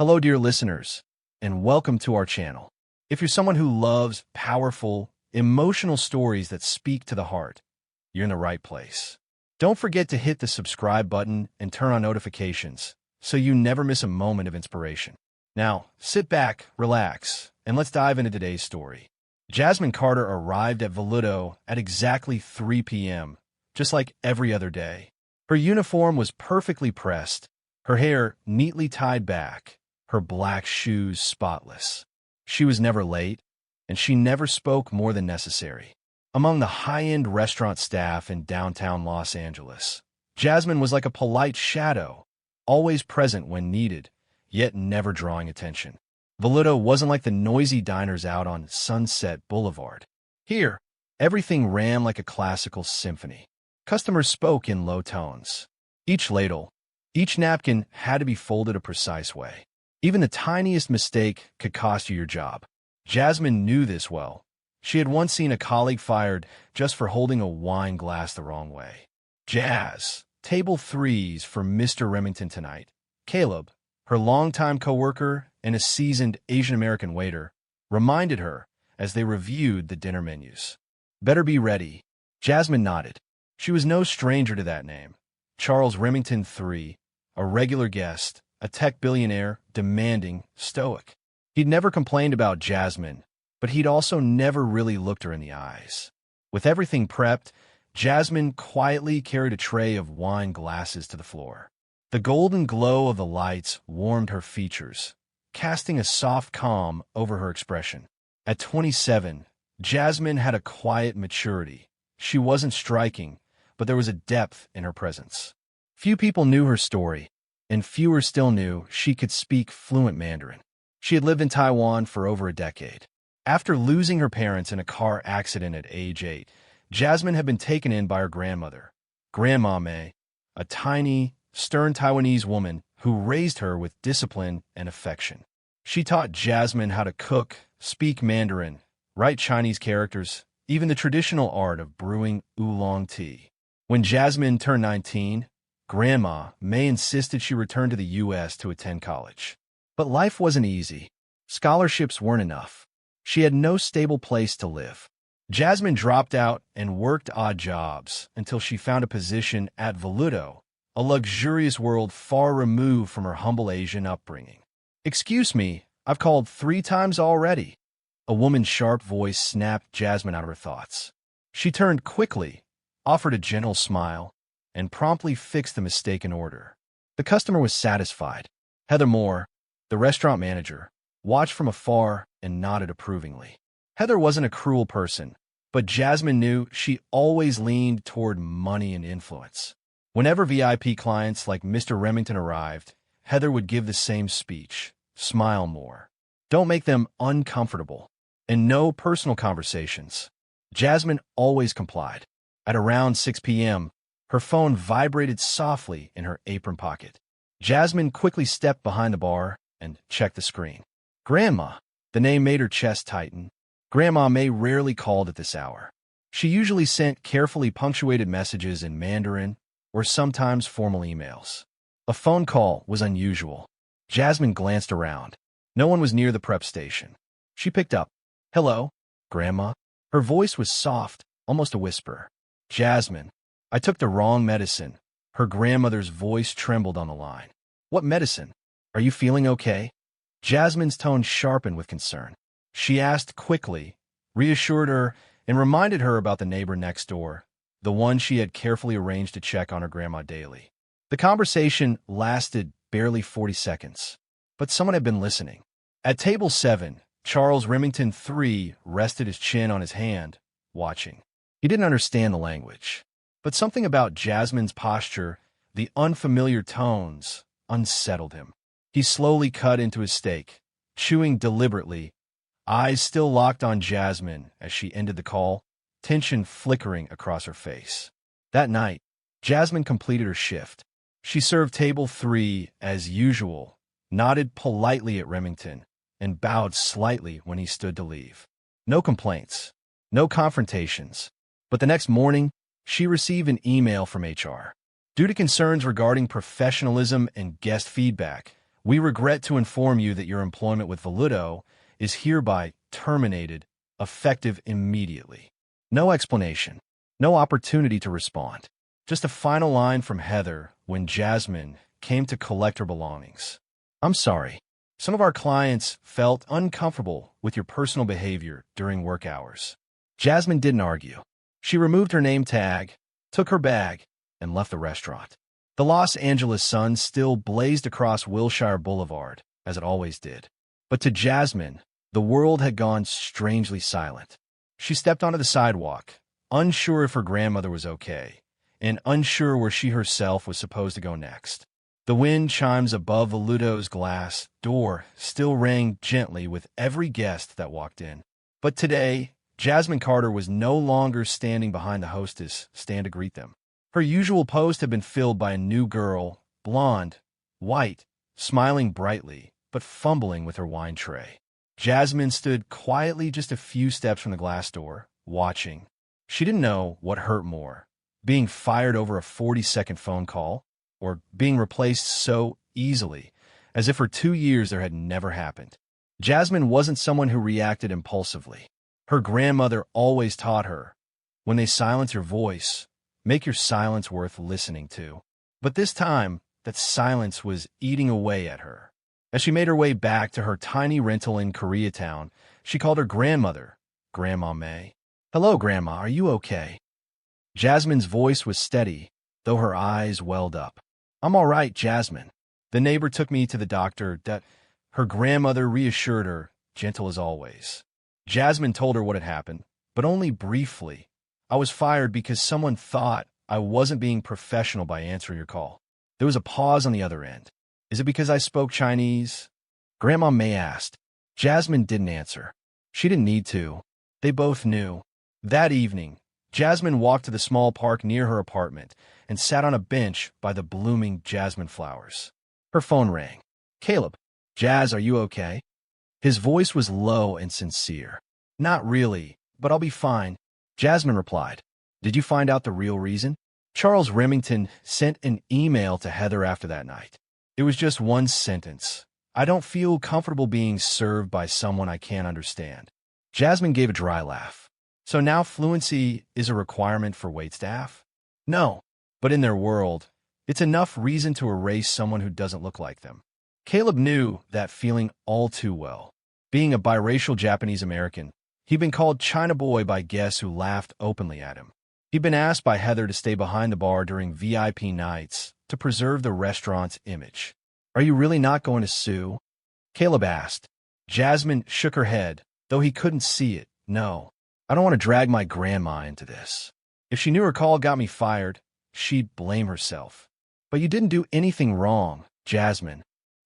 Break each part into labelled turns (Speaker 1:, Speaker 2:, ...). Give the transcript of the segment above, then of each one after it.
Speaker 1: Hello, dear listeners, and welcome to our channel. If you're someone who loves powerful, emotional stories that speak to the heart, you're in the right place. Don't forget to hit the subscribe button and turn on notifications so you never miss a moment of inspiration. Now, sit back, relax, and let's dive into today's story. Jasmine Carter arrived at Veludo at exactly 3 p.m., just like every other day. Her uniform was perfectly pressed, her hair neatly tied back, her black shoes spotless. She was never late, and she never spoke more than necessary. Among the high-end restaurant staff in downtown Los Angeles, Jasmine was like a polite shadow, always present when needed, yet never drawing attention. Veludo wasn't like the noisy diners out on Sunset Boulevard. Here, everything ran like a classical symphony. Customers spoke in low tones. Each ladle, each napkin had to be folded a precise way. Even the tiniest mistake could cost you your job. Jasmine knew this well. She had once seen a colleague fired just for holding a wine glass the wrong way. Jazz, table 3s for Mr. Remington tonight. Caleb, her longtime coworker and a seasoned Asian-American waiter, reminded her as they reviewed the dinner menus. Better be ready. Jasmine nodded. She was no stranger to that name. Charles Remington III, a regular guest, a tech billionaire, demanding, stoic. He'd never complained about Jasmine, but he'd also never really looked her in the eyes. With everything prepped, Jasmine quietly carried a tray of wine glasses to the floor. The golden glow of the lights warmed her features, casting a soft calm over her expression. At 27, Jasmine had a quiet maturity. She wasn't striking, but there was a depth in her presence. Few people knew her story, and fewer still knew she could speak fluent Mandarin. She had lived in Taiwan for over a decade. After losing her parents in a car accident at age 8, Jasmine had been taken in by her grandmother, Grandma May, a tiny, stern Taiwanese woman who raised her with discipline and affection. She taught Jasmine how to cook, speak Mandarin, write Chinese characters, even the traditional art of brewing oolong tea. When Jasmine turned 19, Grandma May insisted she return to the U.S. to attend college. But life wasn't easy. Scholarships weren't enough. She had no stable place to live. Jasmine dropped out and worked odd jobs until she found a position at Veludo, a luxurious world far removed from her humble Asian upbringing. "Excuse me, I've called 3 times already." A woman's sharp voice snapped Jasmine out of her thoughts. She turned quickly, offered a gentle smile, and promptly fixed the mistaken order. The customer was satisfied. Heather Moore, the restaurant manager, watched from afar and nodded approvingly. Heather wasn't a cruel person, but Jasmine knew she always leaned toward money and influence. Whenever VIP clients like Mr. Remington arrived, Heather would give the same speech: smile more, don't make them uncomfortable, and no personal conversations. Jasmine always complied. At around 6 p.m., her phone vibrated softly in her apron pocket. Jasmine quickly stepped behind the bar and checked the screen. Grandma. The name made her chest tighten. Grandma May rarely called at this hour. She usually sent carefully punctuated messages in Mandarin or sometimes formal emails. A phone call was unusual. Jasmine glanced around. No one was near the prep station. She picked up. "Hello, Grandma." Her voice was soft, almost a whisper. "Jasmine, I took the wrong medicine." Her grandmother's voice trembled on the line. "What medicine? Are you feeling okay?" Jasmine's tone sharpened with concern. She asked quickly, reassured her, and reminded her about the neighbor next door, the one she had carefully arranged to check on her grandma daily. The conversation lasted barely 40 seconds, but someone had been listening. At table 7, Charles Remington III rested his chin on his hand, watching. He didn't understand the language, but something about Jasmine's posture, the unfamiliar tones, unsettled him. He slowly cut into his steak, chewing deliberately, eyes still locked on Jasmine as she ended the call, tension flickering across her face. That night, Jasmine completed her shift. She served table 3 as usual, nodded politely at Remington, and bowed slightly when he stood to leave. No complaints, no confrontations. But the next morning, she received an email from HR. Due to concerns regarding professionalism and guest feedback, We regret to inform you that your employment with Voluto is hereby terminated, effective immediately. No explanation, no opportunity to respond. Just a final line from Heather when Jasmine came to collect her belongings. I'm sorry. Some of our clients felt uncomfortable with your personal behavior during work hours. Jasmine didn't argue. She removed her name tag, took her bag, and left the restaurant. The Los Angeles sun still blazed across Wilshire Boulevard, as it always did. But to Jasmine, the world had gone strangely silent. She stepped onto the sidewalk, unsure if her grandmother was okay, and unsure where she herself was supposed to go next. The wind chimes above Voluto's glass door still rang gently with every guest that walked in. But today, Jasmine Carter was no longer standing behind the hostess stand to greet them. Her usual post had been filled by a new girl, blonde, white, smiling brightly, but fumbling with her wine tray. Jasmine stood quietly just a few steps from the glass door, watching. She didn't know what hurt more, being fired over a 40-second phone call, or being replaced so easily, as if for 2 years there had never happened. Jasmine wasn't someone who reacted impulsively. Her grandmother always taught her, when they silence your voice, make your silence worth listening to. But this time, that silence was eating away at her. As she made her way back to her tiny rental in Koreatown, she called her grandmother, Grandma May. "Hello, Grandma, are you okay?" Jasmine's voice was steady, though her eyes welled up. "I'm all right, Jasmine. The neighbor took me to the doctor." Her grandmother reassured her, gentle as always. Jasmine told her what had happened, but only briefly. "I was fired because someone thought I wasn't being professional by answering your call." There was a pause on the other end. "Is it because I spoke Chinese?" Grandma May asked. Jasmine didn't answer. She didn't need to. They both knew. That evening, Jasmine walked to the small park near her apartment and sat on a bench by the blooming jasmine flowers. Her phone rang. "Caleb." "Jazz, are you okay?" His voice was low and sincere. "Not really, but I'll be fine," Jasmine replied. "Did you find out the real reason?" Charles Remington sent an email to Heather after that night. It was just one sentence. "I don't feel comfortable being served by someone I can't understand." Jasmine gave a dry laugh. "So now fluency is a requirement for waitstaff?" "No, but in their world, it's enough reason to erase someone who doesn't look like them." Caleb knew that feeling all too well. Being a biracial Japanese American, he'd been called China Boy by guests who laughed openly at him. He'd been asked by Heather to stay behind the bar during VIP nights to preserve the restaurant's image. "Are you really not going to sue?" Caleb asked. Jasmine shook her head, though he couldn't see it. "No, I don't want to drag my grandma into this. If she knew her call got me fired, she'd blame herself." "But you didn't do anything wrong, Jasmine."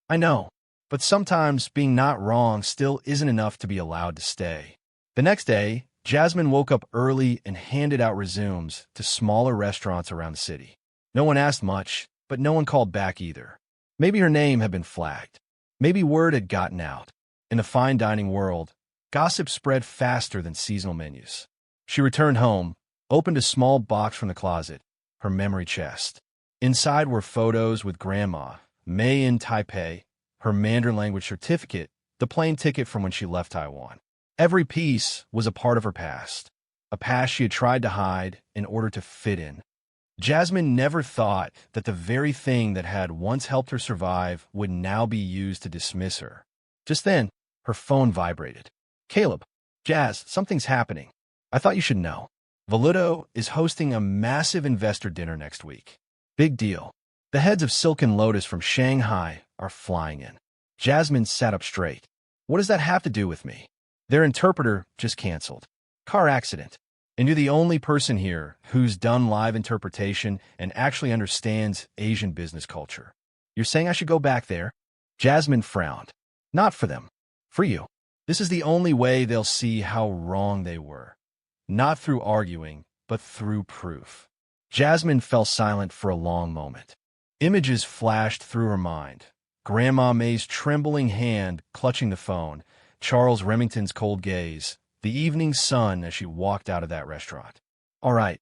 Speaker 1: "I know, but sometimes being not wrong still isn't enough to be allowed to stay." The next day, Jasmine woke up early and handed out resumes to smaller restaurants around the city. No one asked much, but no one called back either. Maybe her name had been flagged. Maybe word had gotten out. In the fine dining world, gossip spread faster than seasonal menus. She returned home, opened a small box from the closet, her memory chest. Inside were photos with Grandma May in Taipei, her Mandarin language certificate, the plane ticket from when she left Taiwan. Every piece was a part of her past, a past she had tried to hide in order to fit in. Jasmine never thought that the very thing that had once helped her survive would now be used to dismiss her. Just then, her phone vibrated. "Caleb, Jazz, something's happening. I thought you should know. Voluto is hosting a massive investor dinner next week. Big deal. The heads of Silken Lotus from Shanghai are flying in." Jasmine sat up straight. "What does that have to do with me?" "Their interpreter just canceled. Car accident. And you're the only person here who's done live interpretation and actually understands Asian business culture. You're saying I should go back there?" Jasmine frowned. "Not for them. For you. This is the only way they'll see how wrong they were. Not through arguing, but through proof." Jasmine fell silent for a long moment. Images flashed through her mind. Grandma May's trembling hand clutching the phone, Charles Remington's cold gaze, the evening sun as she walked out of that restaurant. "All right,"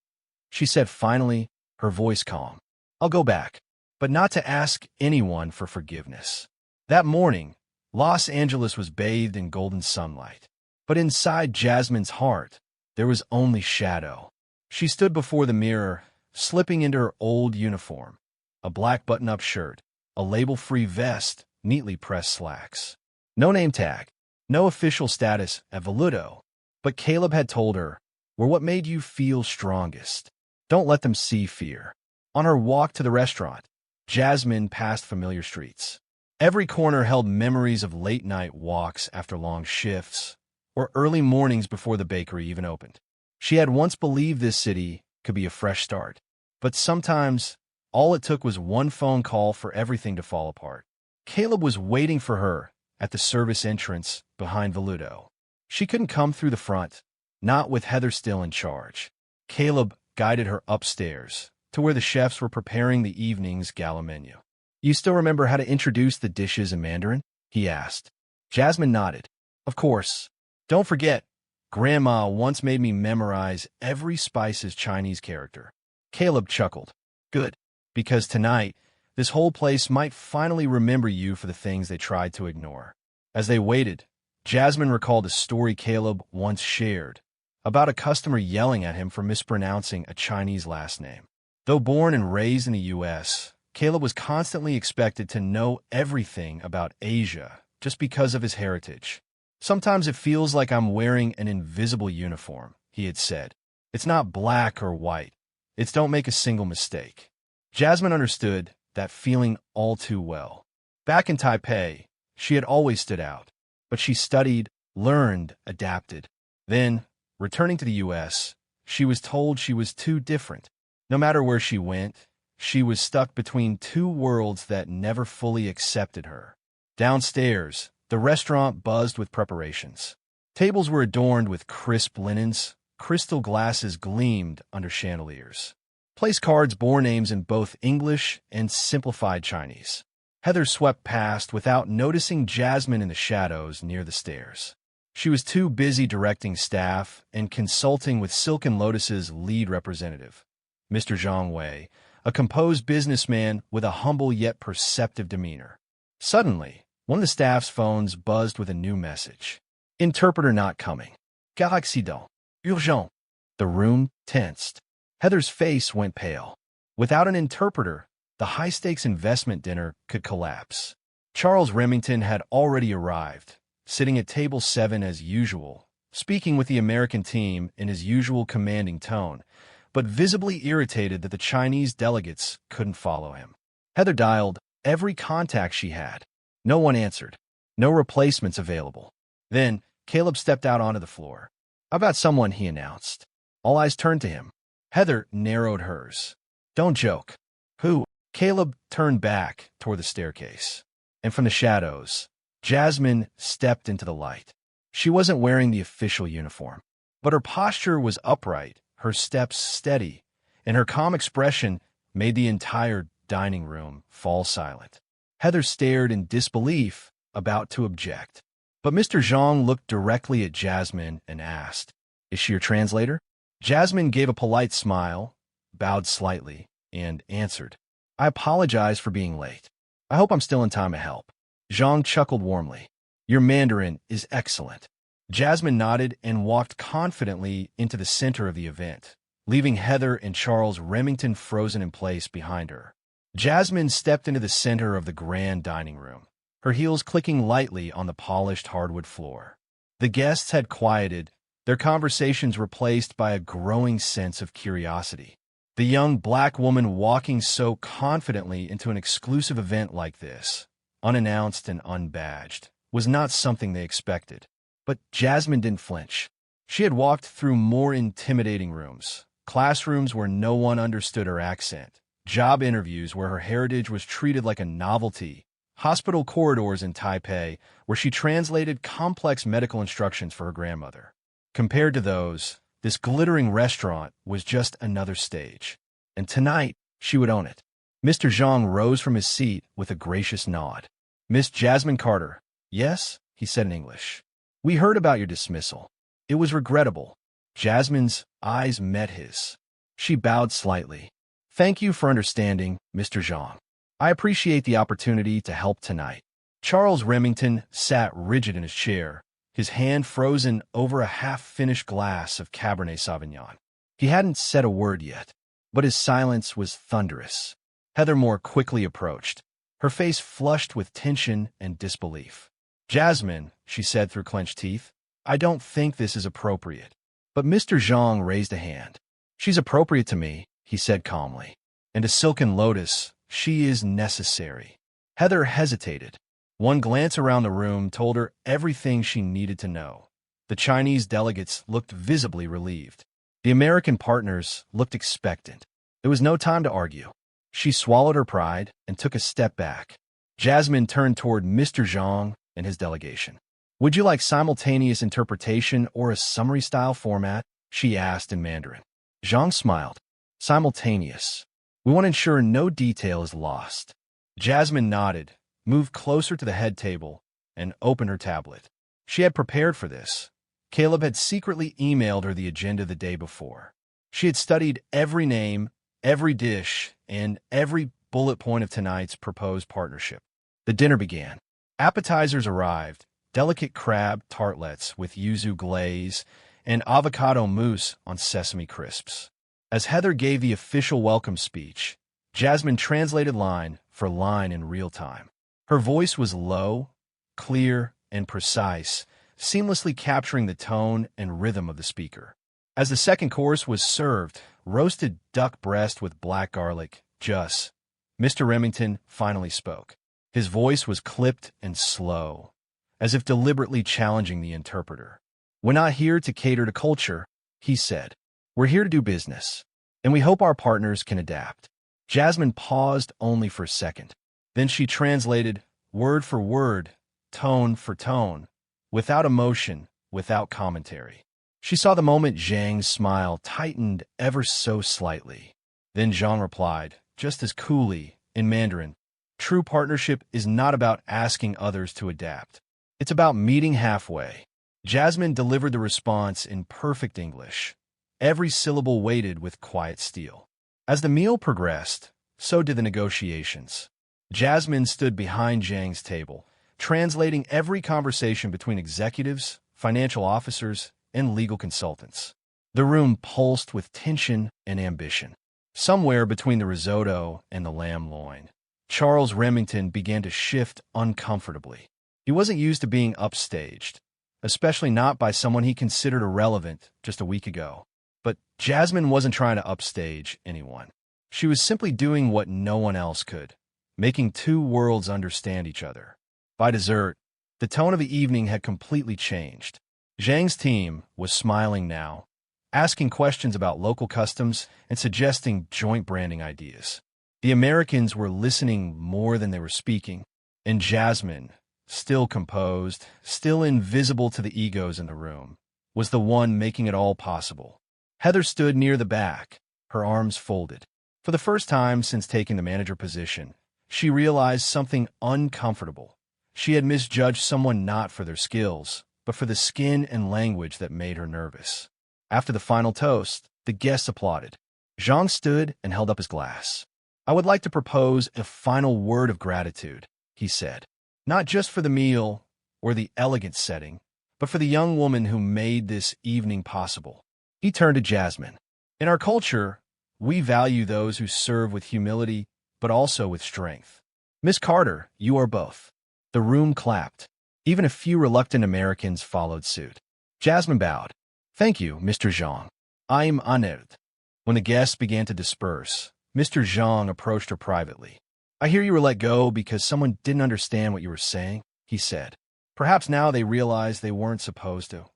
Speaker 1: she said finally, her voice calm. "I'll go back, but not to ask anyone for forgiveness. That morning, Los Angeles was bathed in golden sunlight. But inside Jasmine's heart, there was only shadow. She stood before the mirror, slipping into her old uniform, a black button-up shirt, a label-free vest, neatly pressed slacks. No name tag, no official status at Veludo, but Caleb had told her, "We're what made you feel strongest. Don't let them see fear." On her walk to the restaurant, Jasmine passed familiar streets. Every corner held memories of late-night walks after long shifts, or early mornings before the bakery even opened. She had once believed this city could be a fresh start, but sometimes all it took was one phone call for everything to fall apart. Caleb was waiting for her at the service entrance behind Veludo. She couldn't come through the front, not with Heather still in charge. Caleb guided her upstairs to where the chefs were preparing the evening's gala menu. "You still remember how to introduce the dishes in Mandarin?" he asked. Jasmine nodded. "Of course. Don't forget, Grandma once made me memorize every spice's Chinese character." Caleb chuckled. "Good, because tonight, this whole place might finally remember you for the things they tried to ignore." As they waited, Jasmine recalled a story Caleb once shared about a customer yelling at him for mispronouncing a Chinese last name. Though born and raised in the U.S., Caleb was constantly expected to know everything about Asia just because of his heritage. "Sometimes it feels like I'm wearing an invisible uniform," he had said. "It's not black or white. It's don't make a single mistake." Jasmine understood that feeling all too well. Back in Taipei, she had always stood out, but she studied, learned, adapted. Then, returning to the U.S., she was told she was too different. No matter where she went, she was stuck between two worlds that never fully accepted her. Downstairs, the restaurant buzzed with preparations. Tables were adorned with crisp linens, crystal glasses gleamed under chandeliers. Place cards bore names in both English and simplified Chinese. Heather swept past without noticing Jasmine in the shadows near the stairs. She was too busy directing staff and consulting with Silken Lotus's lead representative, Mr. Zhang Wei, a composed businessman with a humble yet perceptive demeanor. Suddenly, one of the staff's phones buzzed with a new message. "Interpreter not coming. Quel accident? Urgent." The room tensed. Heather's face went pale. Without an interpreter, the high-stakes investment dinner could collapse. Charles Remington had already arrived, sitting at table 7 as usual, speaking with the American team in his usual commanding tone, but visibly irritated that the Chinese delegates couldn't follow him. Heather dialed every contact she had. No one answered. No replacements available. Then, Caleb stepped out onto the floor. "How about someone?" he announced. All eyes turned to him. Heather narrowed hers. "Don't joke." "Who?" Caleb turned back toward the staircase. And from the shadows, Jasmine stepped into the light. She wasn't wearing the official uniform, but her posture was upright, her steps steady, and her calm expression made the entire dining room fall silent. Heather stared in disbelief, about to object. But Mr. Zhang looked directly at Jasmine and asked, "Is she your translator?" Jasmine gave a polite smile, bowed slightly, and answered, "I apologize for being late. I hope I'm still in time to help." Zhang chuckled warmly. "Your Mandarin is excellent." Jasmine nodded and walked confidently into the center of the event, leaving Heather and Charles Remington frozen in place behind her. Jasmine stepped into the center of the grand dining room, her heels clicking lightly on the polished hardwood floor. The guests had quieted, their conversations replaced by a growing sense of curiosity. The young black woman walking so confidently into an exclusive event like this, unannounced and unbadged, was not something they expected. But Jasmine didn't flinch. She had walked through more intimidating rooms, classrooms where no one understood her accent, job interviews where her heritage was treated like a novelty, hospital corridors in Taipei where she translated complex medical instructions for her grandmother. Compared to those, this glittering restaurant was just another stage. And tonight, she would own it. Mr. Zhang rose from his seat with a gracious nod. "Miss Jasmine Carter." "Yes," he said in English. "We heard about your dismissal. It was regrettable." Jasmine's eyes met his. She bowed slightly. "Thank you for understanding, Mr. Zhang. I appreciate the opportunity to help tonight." Charles Remington sat rigid in his chair, his hand frozen over a half-finished glass of Cabernet Sauvignon. He hadn't said a word yet, but his silence was thunderous. Heather more quickly approached, her face flushed with tension and disbelief. "Jasmine," she said through clenched teeth, "I don't think this is appropriate." But Mr. Zhang raised a hand. "She's appropriate to me," he said calmly. "And to Silken Lotus, she is necessary." Heather hesitated. One glance around the room told her everything she needed to know. The Chinese delegates looked visibly relieved. The American partners looked expectant. There was no time to argue. She swallowed her pride and took a step back. Jasmine turned toward Mr. Zhang and his delegation. "Would you like simultaneous interpretation or a summary-style format?" she asked in Mandarin. Zhang smiled. "Simultaneous. We want to ensure no detail is lost." Jasmine nodded, moved closer to the head table, and opened her tablet. She had prepared for this. Caleb had secretly emailed her the agenda the day before. She had studied every name, every dish, and every bullet point of tonight's proposed partnership. The dinner began. Appetizers arrived, delicate crab tartlets with yuzu glaze and avocado mousse on sesame crisps. As Heather gave the official welcome speech, Jasmine translated line for line in real time. Her voice was low, clear, and precise, seamlessly capturing the tone and rhythm of the speaker. As the second course was served, roasted duck breast with black garlic, Mr. Remington finally spoke. His voice was clipped and slow, as if deliberately challenging the interpreter. "We're not here to cater to culture," he said. "We're here to do business, and we hope our partners can adapt." Jasmine paused only for a second. Then she translated, word for word, tone for tone, without emotion, without commentary. She saw the moment Zhang's smile tightened ever so slightly. Then Zhang replied, just as coolly, in Mandarin, "True partnership is not about asking others to adapt. It's about meeting halfway." Jasmine delivered the response in perfect English, every syllable weighted with quiet steel. As the meal progressed, so did the negotiations. Jasmine stood behind Zhang's table, translating every conversation between executives, financial officers, and legal consultants. The room pulsed with tension and ambition. Somewhere between the risotto and the lamb loin, Charles Remington began to shift uncomfortably. He wasn't used to being upstaged, especially not by someone he considered irrelevant just a week ago. But Jasmine wasn't trying to upstage anyone. She was simply doing what no one else could, making two worlds understand each other. By dessert, the tone of the evening had completely changed. Zhang's team was smiling now, asking questions about local customs and suggesting joint branding ideas. The Americans were listening more than they were speaking, and Jasmine, still composed, still invisible to the egos in the room, was the one making it all possible. Heather stood near the back, her arms folded. For the first time since taking the manager position, she realized something uncomfortable. She had misjudged someone not for their skills, but for the skin and language that made her nervous. After the final toast, the guests applauded. Zhang stood and held up his glass. "I would like to propose a final word of gratitude," he said. "Not just for the meal or the elegant setting, but for the young woman who made this evening possible." He turned to Jasmine. "In our culture, we value those who serve with humility, but also with strength. Miss Carter, you are both." The room clapped. Even a few reluctant Americans followed suit. Jasmine bowed. "Thank you, Mr. Zhang. I'm honored." When the guests began to disperse, Mr. Zhang approached her privately. "I hear you were let go because someone didn't understand what you were saying," he said. "Perhaps now they realize they weren't supposed to."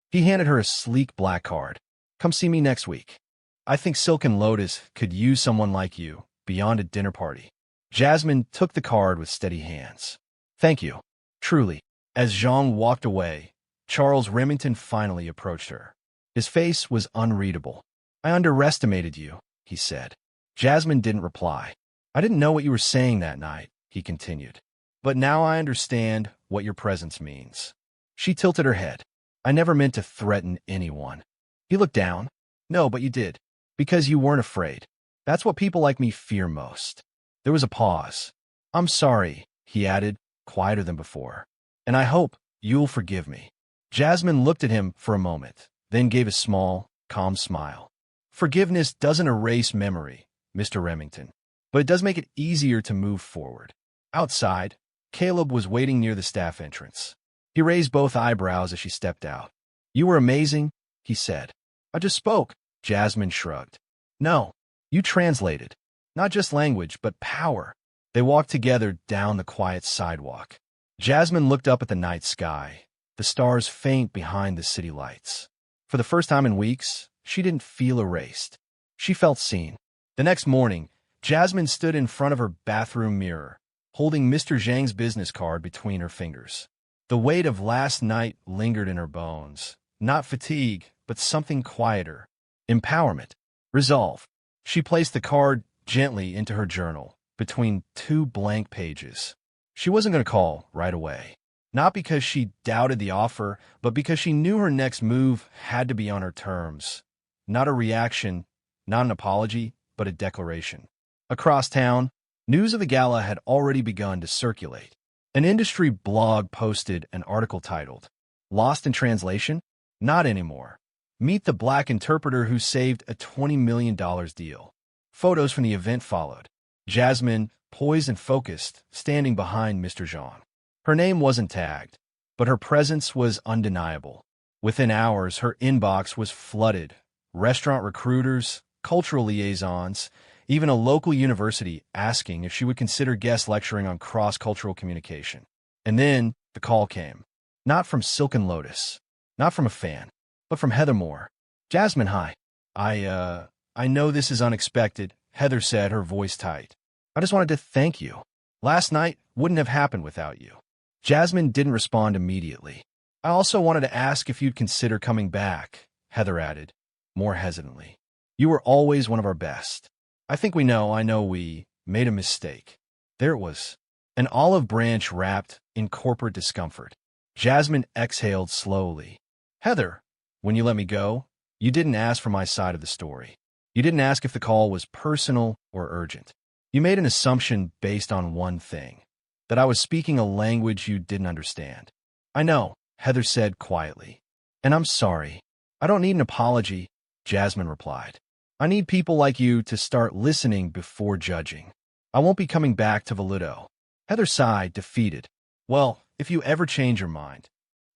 Speaker 1: He handed her a sleek black card. "Come see me next week. I think Silken Lotus could use someone like you beyond a dinner party." Jasmine took the card with steady hands. "Thank you. Truly." As Zhang walked away, Charles Remington finally approached her. His face was unreadable. "I underestimated you," he said. Jasmine didn't reply. "I didn't know what you were saying that night," he continued. "But now I understand what your presence means." She tilted her head. "I never meant to threaten anyone." He looked down. "No, but you did. Because you weren't afraid. That's what people like me fear most." There was a pause. "I'm sorry," he added, quieter than before. And I hope you'll forgive me. Jasmine looked at him for a moment, then gave a small, calm smile. Forgiveness doesn't erase memory, Mr. Remington, but it does make it easier to move forward. Outside, Caleb was waiting near the staff entrance. He raised both eyebrows as she stepped out. "You were amazing," he said. "I just spoke." Jasmine shrugged. "No, you translated. Not just language, but power." They walked together down the quiet sidewalk. Jasmine looked up at the night sky, the stars faint behind the city lights. For the first time in weeks, she didn't feel erased. She felt seen. The next morning, Jasmine stood in front of her bathroom mirror, holding Mr. Zhang's business card between her fingers. The weight of last night lingered in her bones. Not fatigue, but something quieter. Empowerment. Resolve. She placed the card gently into her journal, between two blank pages. She wasn't going to call right away. Not because she doubted the offer, but because she knew her next move had to be on her terms. Not a reaction, not an apology, but a declaration. Across town, news of the gala had already begun to circulate. An industry blog posted an article titled, "Lost in Translation? Not anymore. Meet the black interpreter who saved a $20 million deal." Photos from the event followed. Jasmine, poised and focused, standing behind Mr. Zhang. Her name wasn't tagged, but her presence was undeniable. Within hours, her inbox was flooded. Restaurant recruiters, cultural liaisons, even a local university asking if she would consider guest lecturing on cross-cultural communication. And then the call came. Not from Silken Lotus, not from a fan, but from Heather Moore. "Jasmine, hi. I know this is unexpected," Heather said, her voice tight. "I just wanted to thank you. Last night wouldn't have happened without you." Jasmine didn't respond immediately. "I also wanted to ask if you'd consider coming back," Heather added, more hesitantly. "You were always one of our best. I know we made a mistake." There it was, an olive branch wrapped in corporate discomfort. Jasmine exhaled slowly. "Heather, when you let me go, you didn't ask for my side of the story. You didn't ask if the call was personal or urgent. You made an assumption based on one thing, that I was speaking a language you didn't understand." "I know," Heather said quietly. "And I'm sorry. I don't need an apology," Jasmine replied. "I need people like you to start listening before judging. I won't be coming back to Valudo." Heather sighed, defeated. "Well, if you ever change your mind."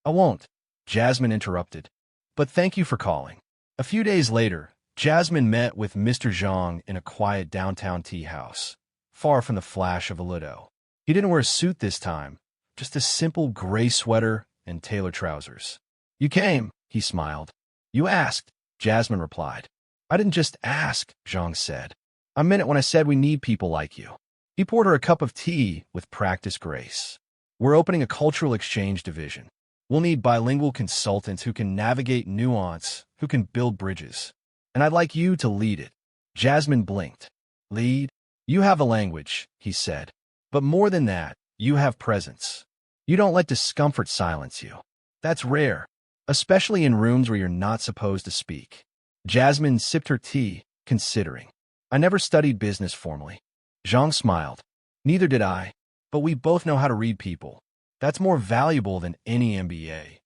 Speaker 1: "I won't," Jasmine interrupted. "But thank you for calling." A few days later, Jasmine met with Mr. Zhang in a quiet downtown tea house, far from the flash of Valudo. He didn't wear a suit this time, just a simple gray sweater and tailored trousers. "You came," he smiled. "You asked," Jasmine replied. "I didn't just ask," Zhang said. "I meant it when I said we need people like you." He poured her a cup of tea with practiced grace. "We're opening a cultural exchange division. We'll need bilingual consultants who can navigate nuance, who can build bridges. And I'd like you to lead it." Jasmine blinked. "Lead? You have a language," he said. "But more than that, you have presence. You don't let discomfort silence you. That's rare, especially in rooms where you're not supposed to speak." Jasmine sipped her tea, considering. "I never studied business formally." Zhang smiled. "Neither did I, but we both know how to read people. That's more valuable than any MBA."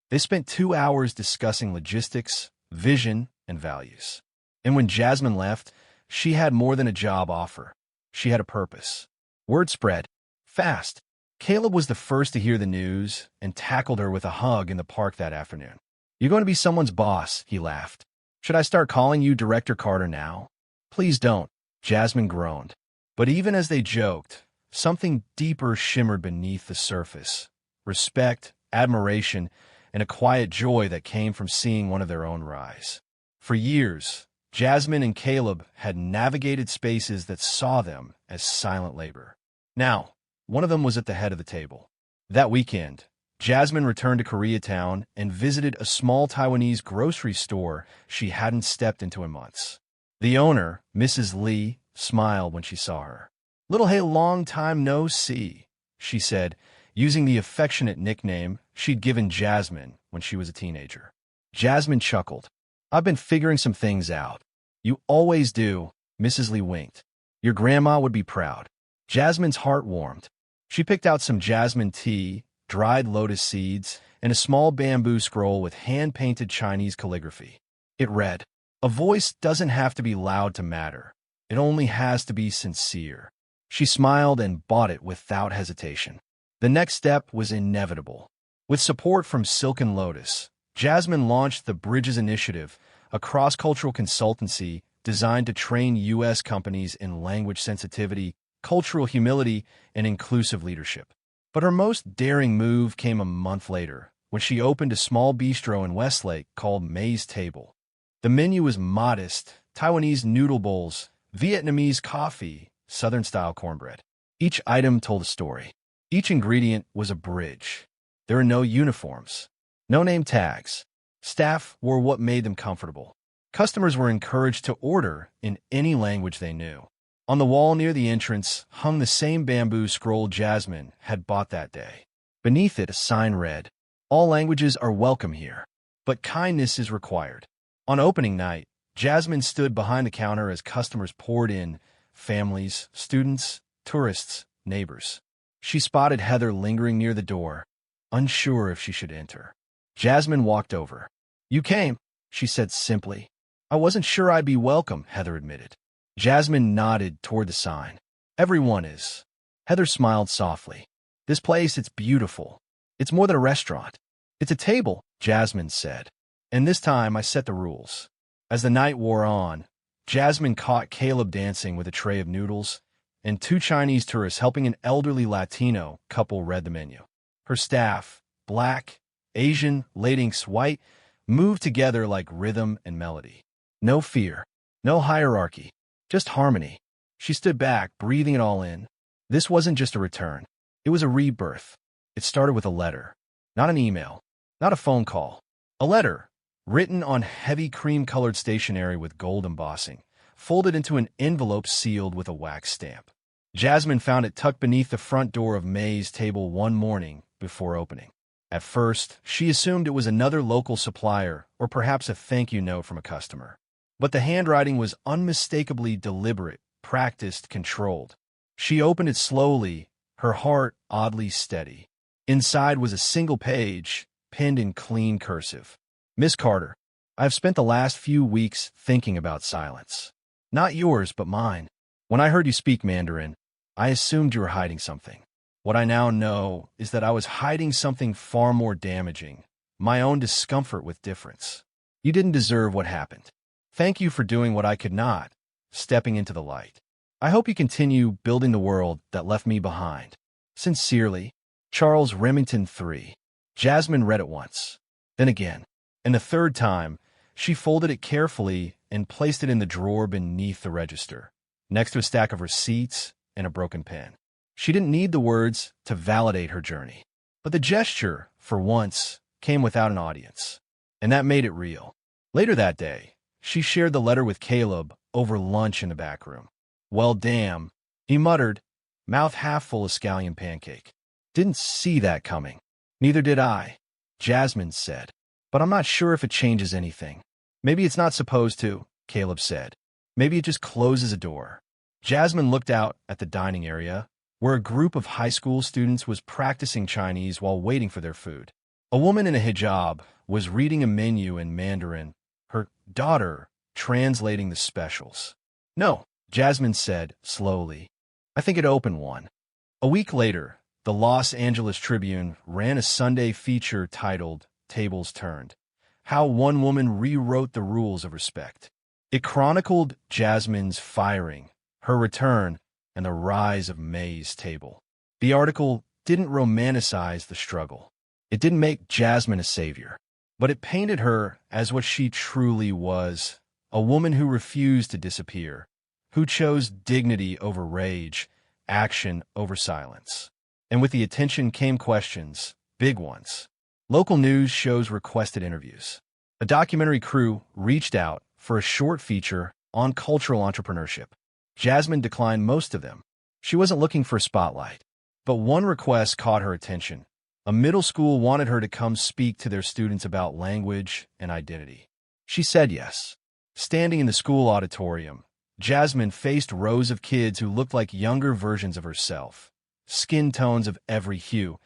Speaker 1: They spent 2 hours discussing logistics, vision, and values. And when Jasmine left, she had more than a job offer. She had a purpose. Word spread. Fast. Caleb was the first to hear the news and tackled her with a hug in the park that afternoon. "You're going to be someone's boss," he laughed. "Should I start calling you Director Carter now?" "Please don't," Jasmine groaned. But even as they joked, something deeper shimmered beneath the surface. Respect, admiration, and a quiet joy that came from seeing one of their own rise. For years, Jasmine and Caleb had navigated spaces that saw them as silent labor. Now, one of them was at the head of the table. That weekend, Jasmine returned to Koreatown and visited a small Taiwanese grocery store she hadn't stepped into in months. The owner, Mrs. Lee, smiled when she saw her. "Little Hey, long time no see," she said, using the affectionate nickname she'd given Jasmine when she was a teenager. Jasmine chuckled. "I've been figuring some things out." "You always do," Mrs. Lee winked. "Your grandma would be proud." Jasmine's heart warmed. She picked out some jasmine tea, dried lotus seeds, and a small bamboo scroll with hand-painted Chinese calligraphy. It read, "A voice doesn't have to be loud to matter. It only has to be sincere." She smiled and bought it without hesitation. The next step was inevitable. With support from Silken Lotus, Jasmine launched the Bridges Initiative, a cross-cultural consultancy designed to train U.S. companies in language sensitivity, cultural humility, and inclusive leadership. But her most daring move came a month later, when she opened a small bistro in Westlake called May's Table. The menu was modest: Taiwanese noodle bowls, Vietnamese coffee, Southern-style cornbread. Each item told a story. Each ingredient was a bridge. There were no uniforms, no name tags. Staff wore what made them comfortable. Customers were encouraged to order in any language they knew. On the wall near the entrance hung the same bamboo scroll Jasmine had bought that day. Beneath it, a sign read, "All languages are welcome here, but kindness is required." On opening night, Jasmine stood behind the counter as customers poured in: families, students, tourists, neighbors. She spotted Heather lingering near the door, unsure if she should enter. Jasmine walked over. "You came," she said simply. "I wasn't sure I'd be welcome," Heather admitted. Jasmine nodded toward the sign. "Everyone is." Heather smiled softly. "This place, it's beautiful. It's more than a restaurant. It's a table," Jasmine said. "And this time I set the rules." As the night wore on, Jasmine caught Caleb dancing with a tray of noodles, and two Chinese tourists helping an elderly Latino couple read the menu. Her staff, black, Asian, Latinx, white, moved together like rhythm and melody. No fear, no hierarchy, just harmony. She stood back, breathing it all in. This wasn't just a return. It was a rebirth. It started with a letter. Not an email, not a phone call. A letter, written on heavy cream-colored stationery with gold embossing, folded into an envelope sealed with a wax stamp. Jasmine found it tucked beneath the front door of May's Table one morning before opening. At first, she assumed it was another local supplier or perhaps a thank-you note from a customer. But the handwriting was unmistakably deliberate, practiced, controlled. She opened it slowly, her heart oddly steady. Inside was a single page, penned in clean cursive. "Miss Carter, I have spent the last few weeks thinking about silence. Not yours, but mine. When I heard you speak Mandarin, I assumed you were hiding something. What I now know is that I was hiding something far more damaging, my own discomfort with difference. You didn't deserve what happened. Thank you for doing what I could not, stepping into the light. I hope you continue building the world that left me behind. Sincerely, Charles Remington III." Jasmine read it once, then again, and the third time, she folded it carefully and placed it in the drawer beneath the register, next to a stack of receipts and a broken pen. She didn't need the words to validate her journey. But the gesture, for once, came without an audience, and that made it real. Later that day, she shared the letter with Caleb over lunch in the back room. "Well, damn," he muttered, mouth half full of scallion pancake. "Didn't see that coming." "Neither did I," Jasmine said. "But I'm not sure if it changes anything." "Maybe it's not supposed to," Caleb said. "Maybe it just closes a door." Jasmine looked out at the dining area, where a group of high school students was practicing Chinese while waiting for their food. A woman in a hijab was reading a menu in Mandarin, her daughter translating the specials. "No," Jasmine said slowly. "I think it opened one." A week later, the Los Angeles Tribune ran a Sunday feature titled "Tables Turned: How One Woman Rewrote the Rules of Respect." It chronicled Jasmine's firing, her return, and the rise of May's Table. The article didn't romanticize the struggle. It didn't make Jasmine a savior, but it painted her as what she truly was: a woman who refused to disappear, who chose dignity over rage, action over silence. And with the attention came questions, big ones. Local news shows requested interviews. A documentary crew reached out for a short feature on cultural entrepreneurship. Jasmine declined most of them. She wasn't looking for a spotlight. But one request caught her attention. A middle school wanted her to come speak to their students about language and identity. She said yes. Standing in the school auditorium, Jasmine faced rows of kids who looked like younger versions of herself. skin tones of every hue,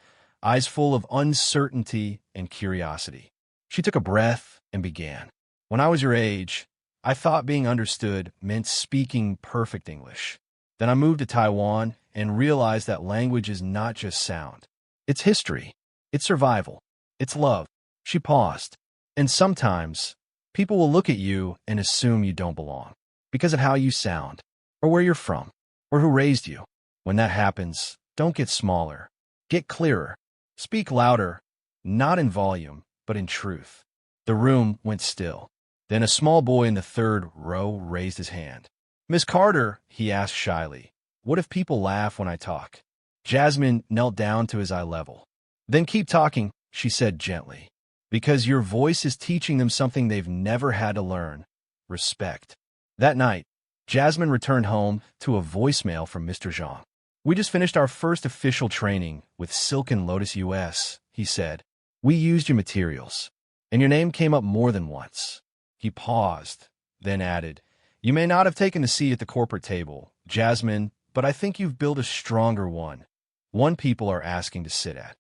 Speaker 1: eyes full of uncertainty and curiosity. She took a breath and began. When I was your age, I thought being understood meant speaking perfect English. Then I moved to Taiwan and realized that language is not just sound. It's history. It's survival. It's love. She paused. And sometimes, people will look at you and assume you don't belong because of how you sound, or where you're from, or who raised you. When that happens, don't get smaller. Get clearer. Speak louder, not in volume, but in truth. The room went still. Then a small boy in the third row raised his hand. Miss Carter, he asked shyly, what if people laugh when I talk? Jasmine knelt down to his eye level. Then keep talking, she said gently, because your voice is teaching them something they've never had to learn: respect. That night, Jasmine returned home to a voicemail from Mr. Zhang. We just finished our first official training with Silken Lotus US, he said. We used your materials, and your name came up more than once. He paused, then added, you may not have taken a seat at the corporate table, Jasmine, but I think you've built a stronger one. One people are asking to sit at.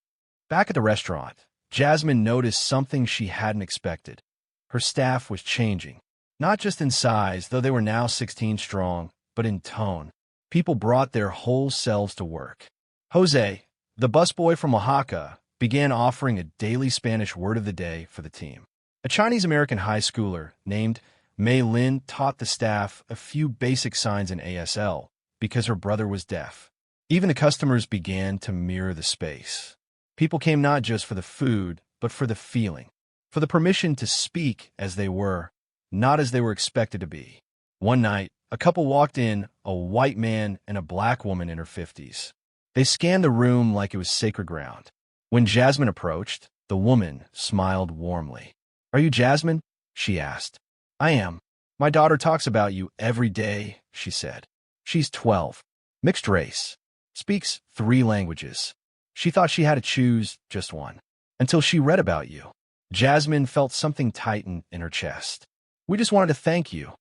Speaker 1: Back at the restaurant, Jasmine noticed something she hadn't expected. Her staff was changing, not just in size, though they were now 16 strong, but in tone. People brought their whole selves to work. Jose, the busboy from Oaxaca, began offering a daily Spanish word of the day for the team. A Chinese-American high schooler named Mei Lin taught the staff a few basic signs in ASL because her brother was deaf. Even the customers began to mirror the space. People came not just for the food, but for the feeling, for the permission to speak as they were, not as they were expected to be. One night, a couple walked in, a white man and a black woman in her 50s. They scanned the room like it was sacred ground. When Jasmine approached, the woman smiled warmly. Are you Jasmine? She asked. I am. My daughter talks about you every day, she said. She's 12, mixed race, speaks 3 languages. She thought she had to choose just one, until she read about you. Jasmine felt something tighten in her chest. We just wanted to thank you,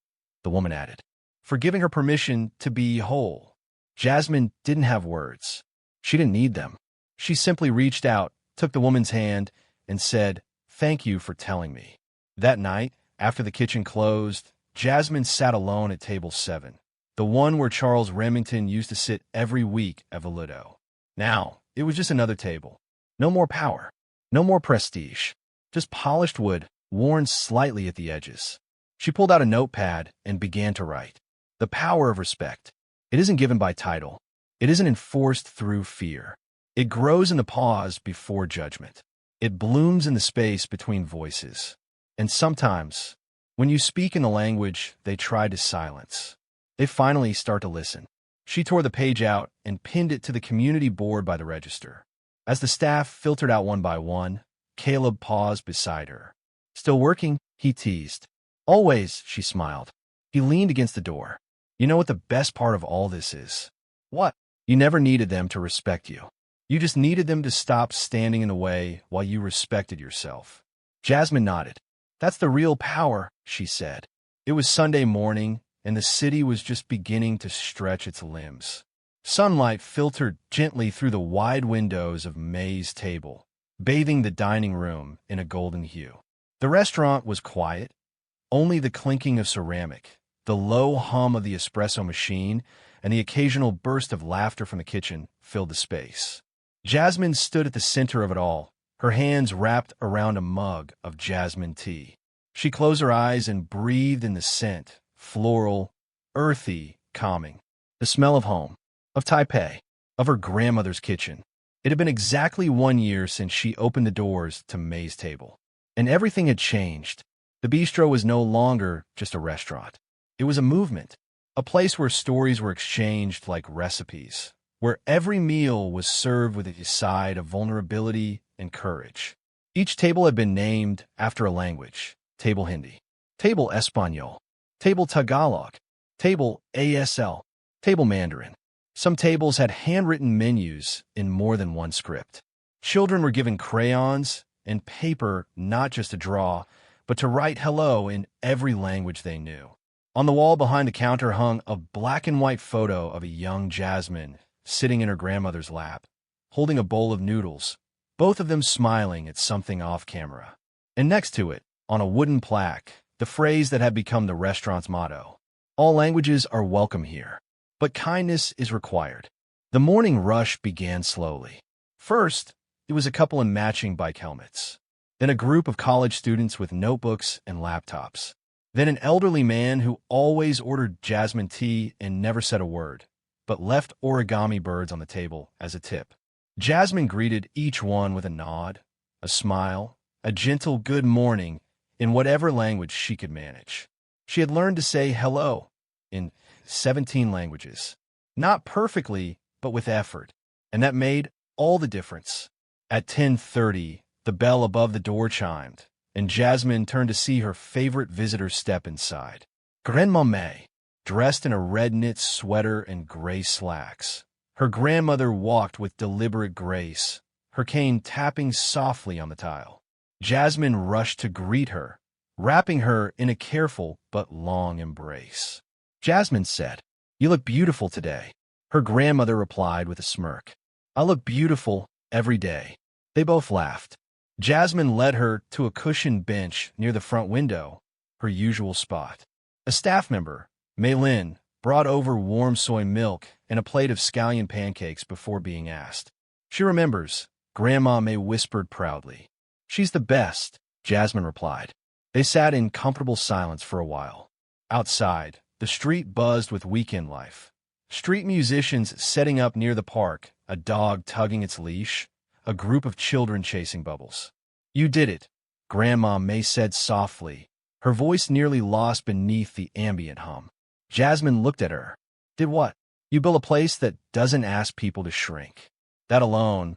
Speaker 1: the woman added, for giving her permission to be whole. Jasmine didn't have words. She didn't need them. She simply reached out, took the woman's hand, and said, thank you for telling me. That night, after the kitchen closed, Jasmine sat alone at table 7, the one where Charles Remington used to sit every week at Valido. Now, it was just another table. No more power, no more prestige, just polished wood, worn slightly at the edges. She pulled out a notepad and began to write. The power of respect. It isn't given by title. It isn't enforced through fear. It grows in the pause before judgment. It blooms in the space between voices. And sometimes, when you speak in the language they try to silence, they finally start to listen. She tore the page out and pinned it to the community board by the register. As the staff filtered out one by one, Caleb paused beside her. Still working? He teased. Always, she smiled. He leaned against the door. You know what the best part of all this is? What? You never needed them to respect you. You just needed them to stop standing in the way while you respected yourself. Jasmine nodded. That's the real power, she said. It was Sunday morning, and the city was just beginning to stretch its limbs. Sunlight filtered gently through the wide windows of May's table, bathing the dining room in a golden hue. The restaurant was quiet. Only the clinking of ceramic, the low hum of the espresso machine, and the occasional burst of laughter from the kitchen filled the space. Jasmine stood at the center of it all, her hands wrapped around a mug of jasmine tea. She closed her eyes and breathed in the scent, floral, earthy, calming. The smell of home, of Taipei, of her grandmother's kitchen. It had been exactly 1 year since she opened the doors to May's table. And everything had changed. The bistro was no longer just a restaurant. It was a movement, a place where stories were exchanged like recipes, where every meal was served with a side of vulnerability and courage. Each table had been named after a language: Table Hindi, Table Espanol, Table Tagalog, Table ASL, Table Mandarin. Some tables had handwritten menus in more than one script. Children were given crayons and paper not just to draw, but to write hello in every language they knew. On the wall behind the counter hung a black and white photo of a young Jasmine sitting in her grandmother's lap, holding a bowl of noodles, both of them smiling at something off camera. And next to it, on a wooden plaque, the phrase that had become the restaurant's motto: "All languages are welcome here, but kindness is required." The morning rush began slowly. First, it was a couple in matching bike helmets. Then a group of college students with notebooks and laptops. Then an elderly man who always ordered jasmine tea and never said a word, but left origami birds on the table as a tip. Jasmine greeted each one with a nod, a smile, a gentle good morning in whatever language she could manage. She had learned to say hello in 17 languages. Not perfectly, but with effort, and that made all the difference. At 10:30, the bell above the door chimed, and Jasmine turned to see her favorite visitor step inside. Grandmame, dressed in a red knit sweater and gray slacks. Her grandmother walked with deliberate grace, her cane tapping softly on the tile. Jasmine rushed to greet her, wrapping her in a careful but long embrace. Jasmine said, "You look beautiful today." Her grandmother replied with a smirk, "I look beautiful every day." They both laughed. Jasmine led her to a cushioned bench near the front window, her usual spot. A staff member, Maylin, brought over warm soy milk and a plate of scallion pancakes before being asked. She remembers, Grandma May whispered proudly. "She's the best," Jasmine replied. They sat in comfortable silence for a while. Outside, the street buzzed with weekend life. Street musicians setting up near the park, a dog tugging its leash, a group of children chasing bubbles. "You did it," Grandma May said softly, her voice nearly lost beneath the ambient hum. Jasmine looked at her. "Did what?" "You built a place that doesn't ask people to shrink. That alone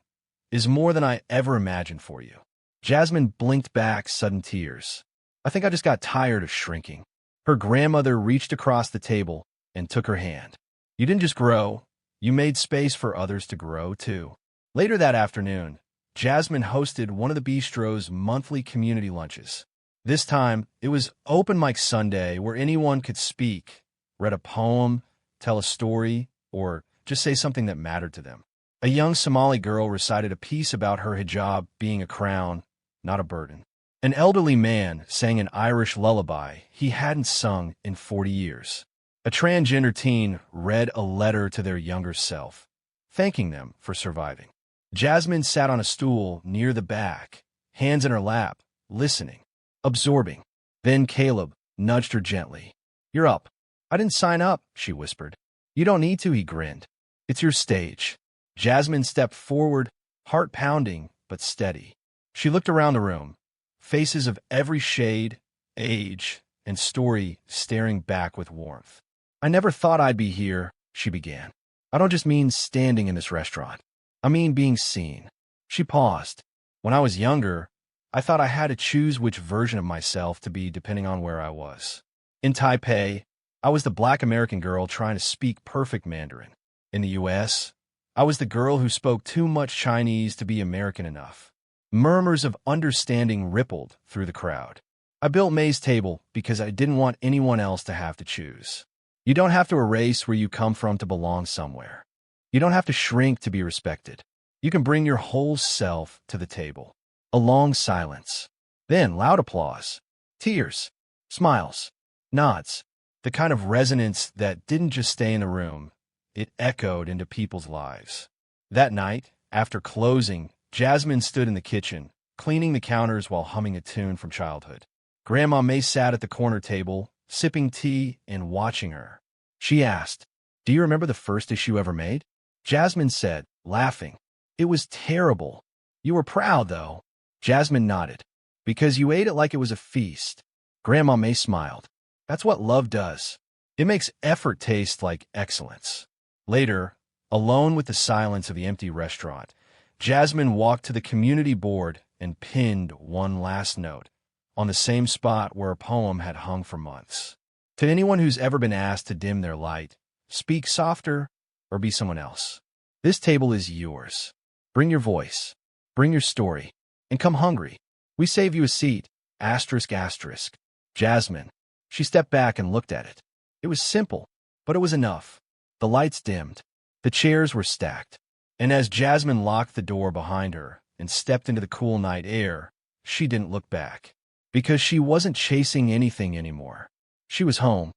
Speaker 1: is more than I ever imagined for you." Jasmine blinked back sudden tears. "I think I just got tired of shrinking." Her grandmother reached across the table and took her hand. "You didn't just grow, you made space for others to grow, too." Later that afternoon, Jasmine hosted one of the bistro's monthly community lunches. This time, it was Open Mic Sunday, where anyone could speak, read a poem, tell a story, or just say something that mattered to them. A young Somali girl recited a piece about her hijab being a crown, not a burden. An elderly man sang an Irish lullaby he hadn't sung in 40 years. A transgender teen read a letter to their younger self, thanking them for surviving. Jasmine sat on a stool near the back, hands in her lap, listening, absorbing. Then Caleb nudged her gently. "You're up." "I didn't sign up," she whispered. "You don't need to," he grinned. "It's your stage." Jasmine stepped forward, heart pounding but steady. She looked around the room, faces of every shade, age, and story staring back with warmth. "I never thought I'd be here," she began. "I don't just mean standing in this restaurant. I mean being seen." She paused. "When I was younger, I thought I had to choose which version of myself to be depending on where I was. In Taipei, I was the Black American girl trying to speak perfect Mandarin. In the U.S., I was the girl who spoke too much Chinese to be American enough." Murmurs of understanding rippled through the crowd. "I built May's table because I didn't want anyone else to have to choose. You don't have to erase where you come from to belong somewhere. You don't have to shrink to be respected. You can bring your whole self to the table." A long silence. Then loud applause. Tears. Smiles. Nods. The kind of resonance that didn't just stay in the room. It echoed into people's lives. That night, after closing, Jasmine stood in the kitchen, cleaning the counters while humming a tune from childhood. Grandma May sat at the corner table, sipping tea and watching her. She asked, "Do you remember the first dish you ever made?" Jasmine said, laughing, "It was terrible. You were proud, though." Jasmine nodded. "Because you ate it like it was a feast." Grandma May smiled. "That's what love does. It makes effort taste like excellence." Later, alone with the silence of the empty restaurant, Jasmine walked to the community board and pinned one last note, on the same spot where a poem had hung for months. To anyone who's ever been asked to dim their light, speak softer, or be someone else, this table is yours. Bring your voice, bring your story, and come hungry. We save you a seat, asterisk asterisk. Jasmine. She stepped back and looked at it. It was simple, but it was enough. The lights dimmed. The The chairs were stacked, and as Jasmine locked the door behind her and stepped into the cool night air, she didn't look back. Because she wasn't chasing anything anymore. She was home,